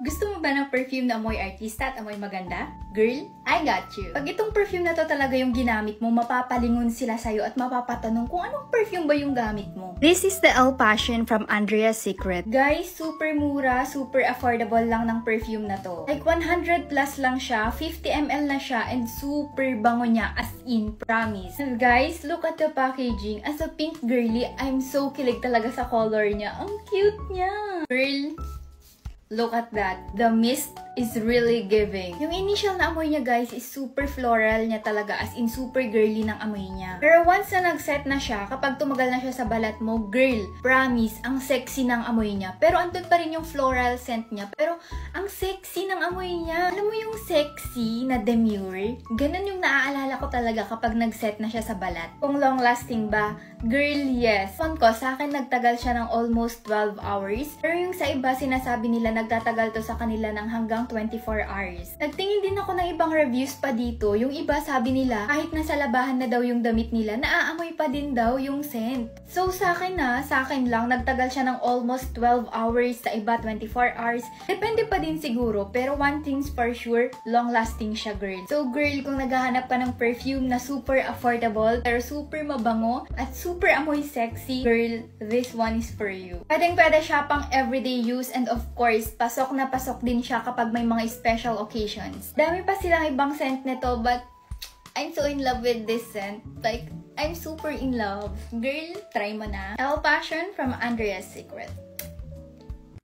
Gusto mo ba ng perfume na amoy artista at amoy maganda? Girl, I got you! Pag itong perfume na to talaga yung ginamit mo, mapapalingon sila sa'yo at mapapatanong kung anong perfume ba yung gamit mo. This is the Elle Passion from Andrea's Secret. Guys, super mura, super affordable lang ng perfume na to. Like 100 plus lang siya, 50 ml na siya, and super bango niya, as in, promise. And guys, look at the packaging. As a pink girly, I'm so kilig talaga sa color niya. Ang cute niya! Girl, look at that. The mist is really giving. Yung initial na amoy niya, guys, is super floral niya talaga. As in, super girly ng amoy niya. Pero once na nag-set na siya, kapag tumagal na siya sa balat mo, girl, promise, ang sexy ng amoy niya. Pero andun pa rin yung floral scent niya. Pero ang sexy ng amoy niya. Alam mo yung sexy na demure? Ganun yung naaalala ko talaga kapag nag-set na siya sa balat. Kung long-lasting ba? Girl, yes. Phone ko, sa akin nagtagal siya ng almost 12 hours. Pero yung sa iba, sinasabi nila nagtatagal to sa kanila ng hanggang 24 hours. Nagtingin din ako ng ibang reviews pa dito. Yung iba sabi nila, kahit nasa labahan na daw yung damit nila, naaamoy pa din daw yung scent. So sa akin lang, nagtagal siya ng almost 12 hours, sa iba 24 hours. Depende pa din siguro, pero one thing's for sure, long-lasting siya, girl. So girl, kung naghahanap ka ng perfume na super affordable, pero super mabango, at super amoy sexy, girl, this one is for you. Pwedeng-pwede siya pang everyday use, and of course, pasok na pasok din siya kapag may mga special occasions. Dami pa silang ibang scent nito, but I'm so in love with this scent. Like, I'm super in love. Girl, try mo na. Elle Passion from Andrea's Secret.